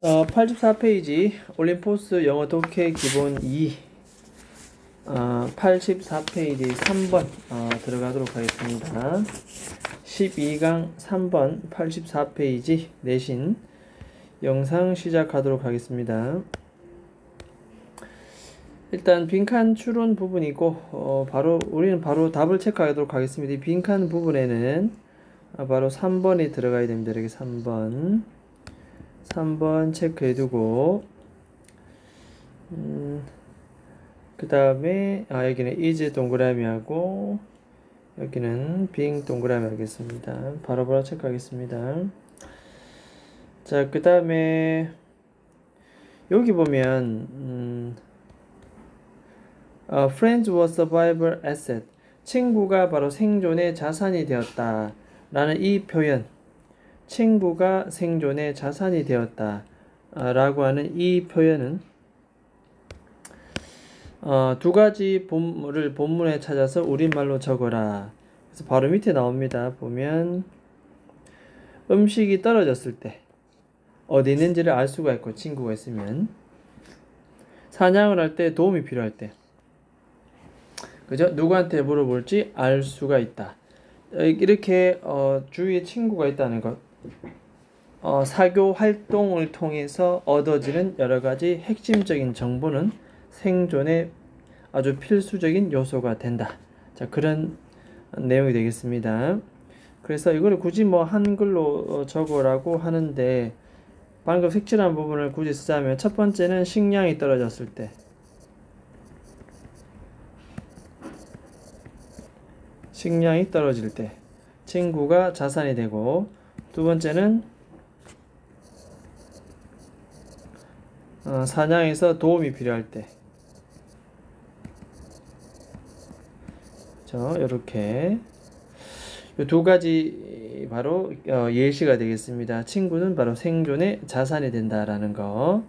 84페이지 올림포스 영어 독해 기본 2 84페이지 3번 들어가도록 하겠습니다. 12강 3번 84페이지 내신 영상 시작하도록 하겠습니다. 일단 빈칸 추론 부분이고 우리는 바로 답을 체크하도록 하겠습니다. 이 빈칸 부분에는 바로 3번이 들어가야 됩니다. 이렇게 3번 체크해두고 그 다음에 여기는 is 동그라미 하고 여기는 빙 동그라미 하겠습니다. 바로바로 체크하겠습니다. 자, 그 다음에 여기 보면 friends were survival asset, 친구가 바로 생존의 자산이 되었다 라는 이 표현, 친구가 생존의 자산이 되었다 라고 하는 이 표현은 두 가지 본문을 본문에 찾아서 우리말로 적어라. 그래서 바로 밑에 나옵니다. 보면 음식이 떨어졌을 때 어디 있는지를 알 수가 있고, 친구가 있으면 사냥을 할 때 도움이 필요할 때, 그죠? 누구한테 물어볼지 알 수가 있다. 이렇게 주위에 친구가 있다는 것, 사교 활동을 통해서 얻어지는 여러가지 핵심적인 정보는 생존에 아주 필수적인 요소가 된다. 자, 그런 내용이 되겠습니다. 그래서 이거를 굳이 한글로 적으라고 하는데, 방금 색칠한 부분을 굳이 쓰자면 첫 번째는 식량이 떨어졌을 때, 식량이 떨어질 때 친구가 자산이 되고, 두 번째는 사냥에서 도움이 필요할 때, 이렇게 두 가지 바로 예시가 되겠습니다. 친구는 바로 생존의 자산이 된다라는 거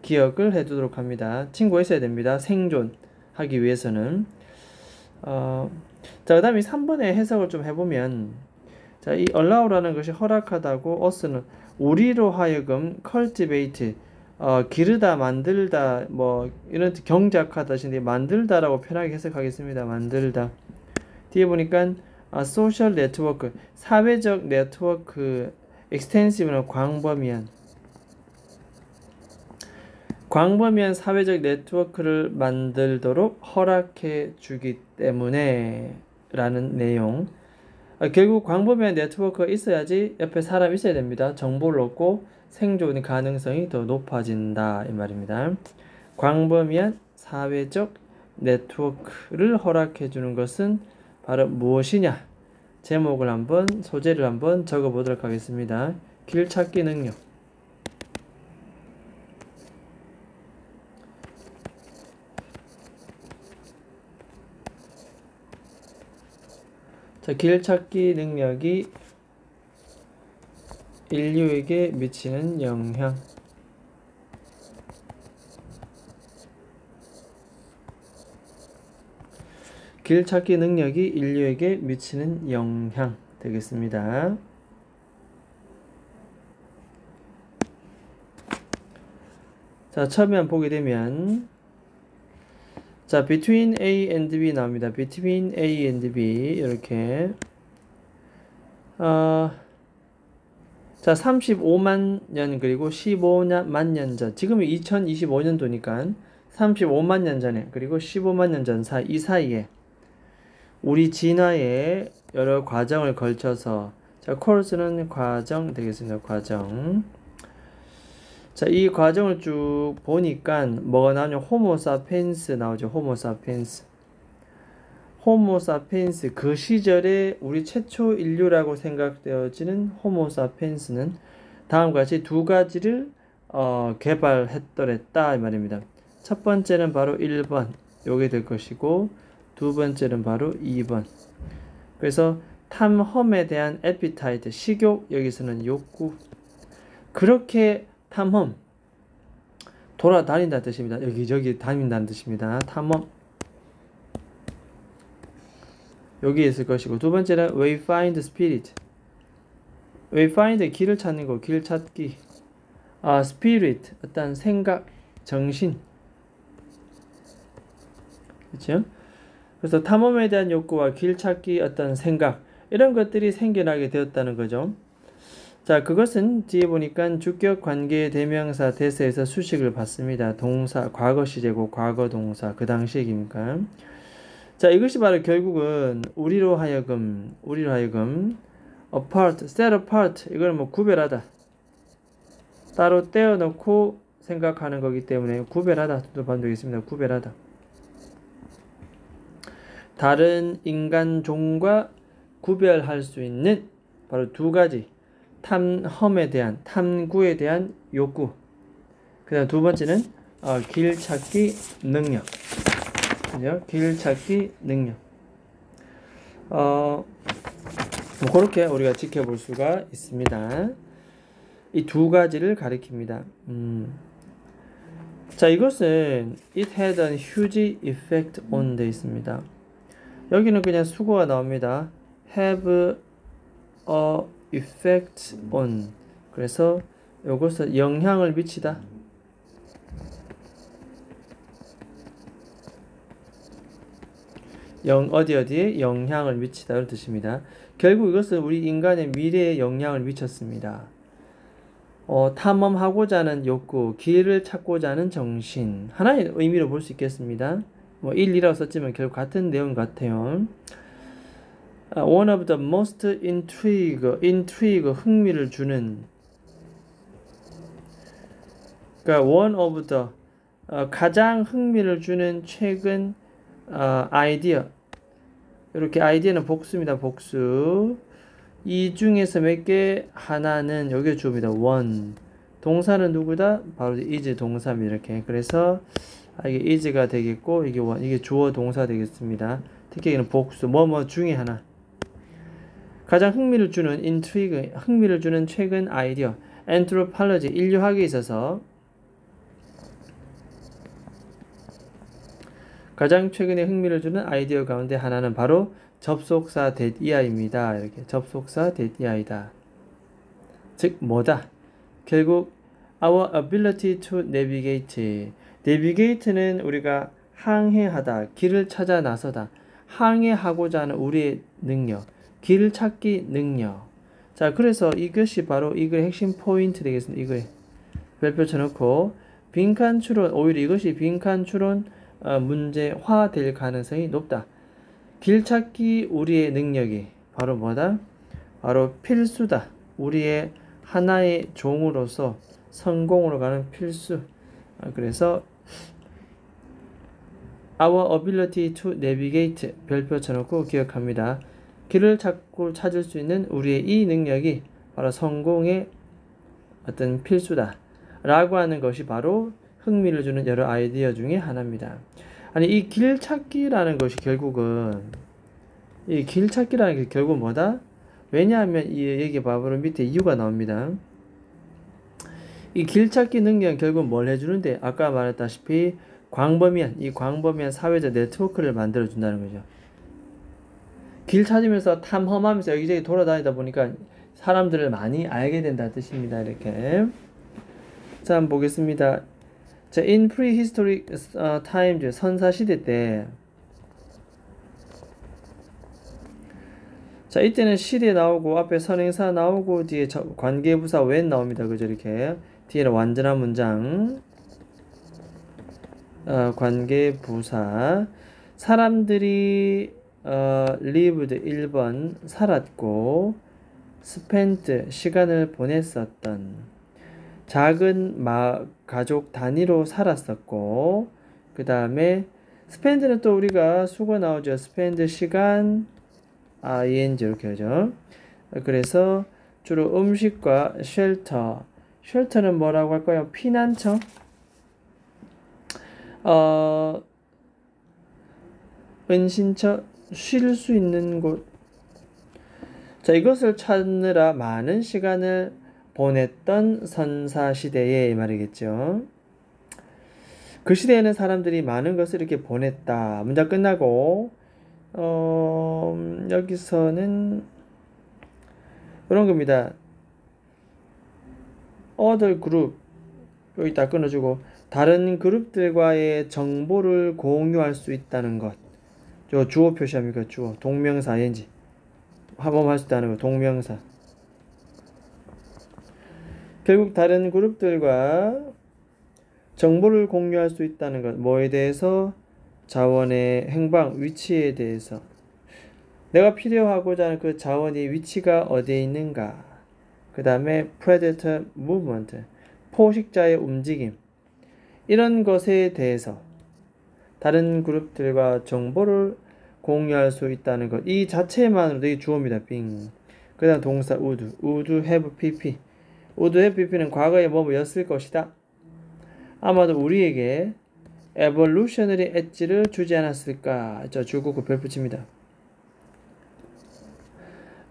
기억을 해두도록 합니다. 친구가 있어야 됩니다. 생존하기 위해서는. 자, 그 다음에 3번의 해석을 좀 해보면, 자, 이 allow라는 것이 허락하다고, us는 우리로 하여금 cultivate, 기르다, 만들다, 이런 경작하다 뜻인데, 만들다라고 편하게 해석하겠습니다. 만들다. 뒤에 보니까 social network, 사회적 네트워크, extensive는 광범위한 사회적 네트워크를 만들도록 허락해 주기 때문에 라는 내용. 결국 광범위한 네트워크가 있어야지 옆에 사람이 있어야 됩니다. 정보를 얻고 생존의 가능성이 더 높아진다 이 말입니다. 광범위한 사회적 네트워크를 허락해 주는 것은 바로 무엇이냐? 제목을 소재를 한번 적어 보도록 하겠습니다. 길찾기 능력. 자, 길찾기 능력이 인류에게 미치는 영향. 길찾기 능력이 인류에게 미치는 영향 되겠습니다. 자, 처음에 보게 되면, 자, between A and B 나옵니다. between A and B 이렇게 자, 35만 년 그리고 15만 년 전, 지금은 2025년도니까 35만 년 전에 그리고 15만 년 전 이 사이에 우리 진화의 여러 과정을 걸쳐서, 자, 코र्स는 과정 되겠습니다. 과정. 자, 이 과정을 쭉 보니까 뭐가 나오냐? 호모사피엔스 나오죠. 호모사피엔스 그 시절에 우리 최초 인류라고 생각되어지는 호모사피엔스는 다음과 같이 두 가지를 개발했더랬다 이 말입니다. 첫 번째는 바로 1번 요게 될 것이고, 두 번째는 바로 2번. 그래서 탐험에 대한 에피타이트, 식욕, 여기서는 욕구. 그렇게 탐험, 돌아다닌다는 뜻입니다. 여기저기 다닌다는 뜻입니다. 탐험. 여기 있을 것이고, 두 번째는 wayfind spirit. wayfind 길을 찾는 거, 길 찾기. spirit, 어떤 생각, 정신. 그렇죠? 그래서 탐험에 대한 욕구와 길 찾기 어떤 생각, 이런 것들이 생겨나게 되었다는 거죠. 자, 그것은 뒤에 보니까 주격 관계 대명사 대세에서 수식을 받습니다. 동사, 과거 시제고 과거 동사, 그 당시 얘기니까. 자, 이것이 바로 결국은 우리로 하여금 apart, set apart, 이걸 뭐 구별하다, 따로 떼어놓고 생각하는 거기 때문에 구별하다 또 반복했습니다. 구별하다. 다른 인간 종과 구별할 수 있는 바로 두 가지, 탐험에 대한, 탐구에 대한 욕구. 그 다음 두 번째는 길 찾기 능력. 그죠? 길 찾기 능력. 뭐 그렇게 우리가 지켜볼 수가 있습니다. 이 두 가지를 가리킵니다. 자, 이것은 it had a huge effect on 돼 있습니다. 여기는 그냥 수거가 나옵니다. have a effect on. 그래서 이것은 영향을 미치다. 어디에 영향을 미치다 이런 뜻입니다. 결국 이것은 우리 인간의 미래에 영향을 미쳤습니다. 탐험하고자 하는 욕구, 길을 찾고자 하는 정신, 하나의 의미로 볼 수 있겠습니다. 뭐 1, 2라고 썼지만 결국 같은 내용 같아요. One of the most intrigue, 흥미를 주는. 그러니까 one of the, 가장 흥미를 주는 최근 아이디어. 이렇게 아이디어는 복수입니다. 복수. 이 중에서 몇 개 하나는 여기 주어입니다. one. 동사는 누구다? 바로 is 동사입니다. 이렇게. 그래서 이게 is가 되겠고 이게 one, 이게 주어 동사 되겠습니다. 특히 이는 복수. 뭐뭐 중에 하나. 가장 흥미를 주는 intrigue, 흥미를 주는 최근 아이디어. anthropology, 인류학에 있어서 가장 최근에 흥미를 주는 아이디어 가운데 하나는 바로 접속사 that이야입니다. 이렇게 접속사 that이야이다. 즉 뭐다? 결국 our ability to navigate. navigate는 우리가 항해하다, 길을 찾아 나서다. 항해하고자 하는 우리의 능력, 길을 찾기 능력. 자, 그래서 이것이 바로 이 글의 핵심 포인트 되겠습니다. 이거에 별표 쳐놓고 빈칸 추론, 오히려 이것이 빈칸 추론 문제화될 가능성이 높다. 길 찾기 우리의 능력이 바로 뭐다? 바로 필수다. 우리의 하나의 종으로서 성공으로 가는 필수. 그래서 our ability to navigate 별표 쳐놓고 기억합니다. 길을 찾을 수 있는 우리의 이 능력이 바로 성공의 어떤 필수다. 라고 하는 것이 바로 흥미를 주는 여러 아이디어 중에 하나입니다. 아니, 이 길 찾기라는 것이 결국은, 이 길 찾기라는 게 결국 뭐다? 왜냐하면 여기 바로 밑에 이유가 나옵니다. 이 길 찾기 능력은 결국 뭘 해주는데, 아까 말했다시피 이 광범위한 사회적 네트워크를 만들어준다는 거죠. 길 찾으면서 탐험하면서 여기저기 돌아다니다 보니까 사람들을 많이 알게 된다 뜻입니다. 이렇게. 자, 한번 보겠습니다. 자, in prehistoric times, 선사시대 때. 자, 이때는 시대 나오고, 앞에 선행사 나오고, 뒤에 관계부사 when 나옵니다. 그죠? 이렇게. 뒤에는 완전한 문장. 관계부사. 사람들이, lived 1번, 살았고, spent, 시간을 보냈었던. 작은 가족 단위로 살았었고, 그 다음에 spend는 또 우리가 수거 나오죠. spend 시간, ing 이렇게 하죠. 그래서 주로 음식과 shelter는 뭐라고 할까요? 피난처. 은신처, 쉴 수 있는 곳. 자, 이것을 찾느라 많은 시간을 보냈던 선사시대의 말이겠죠. 그 시대에는 사람들이 많은 것을 이렇게 보냈다. 문장 끝나고 여기서는 이런 겁니다. other group, 여기 딱 끊어주고 다른 그룹들과의 정보를 공유할 수 있다는 것. 저 주어 표시합니까? 주어. 동명사 ing. 합어할 수 있다는 거. 동명사. 결국 다른 그룹들과 정보를 공유할 수 있다는 것. 뭐에 대해서? 자원의 행방, 위치에 대해서. 내가 필요하고자 하는 그 자원이 위치가 어디에 있는가. 그 다음에 predator movement, 포식자의 움직임. 이런 것에 대해서 다른 그룹들과 정보를 공유할 수 있다는 것. 이 자체만으로도 이 주어입니다. 빙. 그 다음 동사 would. would have pp. would have pp는 과거에 뭐였을 것이다. 아마도 우리에게 evolutionary 엣지를 주지 않았을까. 저 주고 그 별 붙입니다.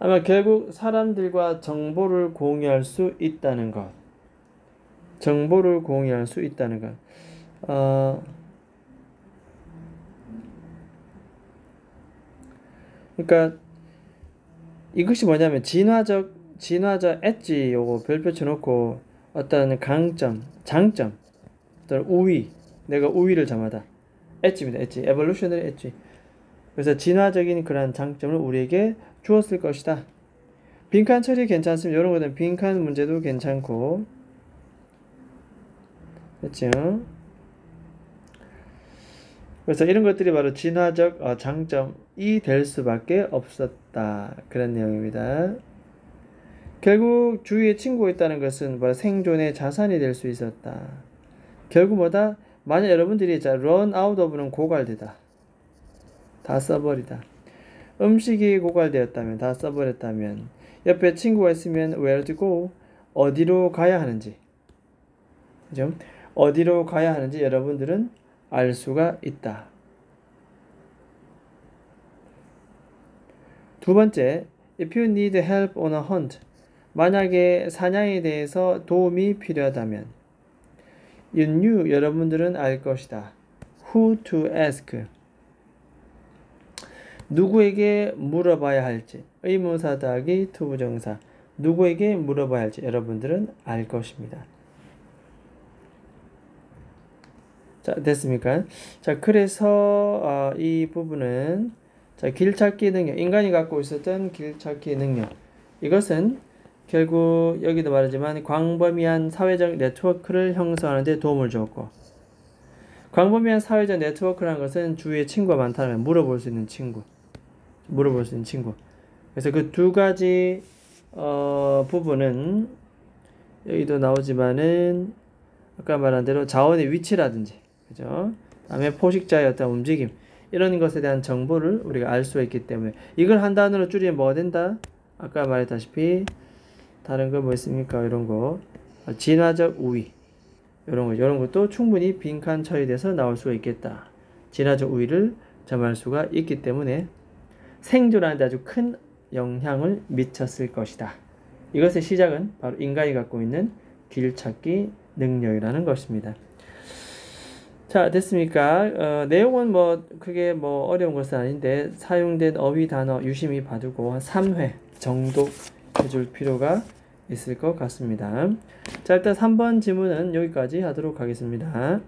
아마 결국 사람들과 정보를 공유할 수 있다는 것. 정보를 공유할 수 있다는 것. 그러니까 이것이 뭐냐면 진화적 엣지 요거 별표 쳐놓고 어떤 강점, 장점, 어떤 우위, 내가 우위를 점하다. 엣지입니다. 엣지, evolutionary 엣지. 그래서 진화적인 그런 장점을 우리에게 주었을 것이다. 빈칸 처리 괜찮습니다. 이런 것은 빈칸 문제도 괜찮고, 됐죠? 그래서 이런 것들이 바로 진화적 장점이 될 수밖에 없었다. 그런 내용입니다. 결국 주위에 친구가 있다는 것은 바로 생존의 자산이 될 수 있었다. 결국 뭐다? 만약 여러분들이 자 run out of는 고갈되다. 다 써버리다. 음식이 고갈되었다면, 다 써버렸다면, 옆에 친구가 있으면 where to go, 어디로 가야 하는지, 그죠? 어디로 가야 하는지 여러분들은 알 수가 있다. 두 번째, if you need help on a hunt, 만약에 사냥에 대해서 도움이 필요하다면, you knew, 여러분들은 알 것이다. who to ask, 누구에게 물어봐야 할지, 의문사 더하기 투부정사, 누구에게 물어봐야 할지 여러분들은 알 것입니다. 자, 됐습니까? 자, 그래서 이 부분은 자, 길찾기 능력, 인간이 갖고 있었던 길찾기 능력, 이것은 결국 여기도 말하지만 광범위한 사회적 네트워크를 형성하는 데 도움을 주었고, 광범위한 사회적 네트워크라는 것은 주위에 친구가 많다면 물어볼 수 있는 친구, 그래서 그 두 가지 부분은 여기도 나오지만은 아까 말한 대로 자원의 위치라든지, 그죠? 다음에 포식자의 어떤 움직임, 이런 것에 대한 정보를 우리가 알 수가 있기 때문에 이걸 한 단어로 줄이면 뭐가 된다? 아까 말했다시피 다른 거 뭐 있습니까? 이런 거 진화적 우위, 이런 것도 충분히 빈칸 처리돼서 나올 수가 있겠다. 진화적 우위를 점할 수가 있기 때문에 생존하는 데 아주 큰 영향을 미쳤을 것이다. 이것의 시작은 바로 인간이 갖고 있는 길찾기 능력이라는 것입니다. 자, 됐습니까? 내용은 뭐 크게 뭐 어려운 것은 아닌데 사용된 어휘 단어 유심히 봐두고 한 3회 정도 해줄 필요가 있을 것 같습니다. 자, 일단 3번 지문은 여기까지 하도록 하겠습니다.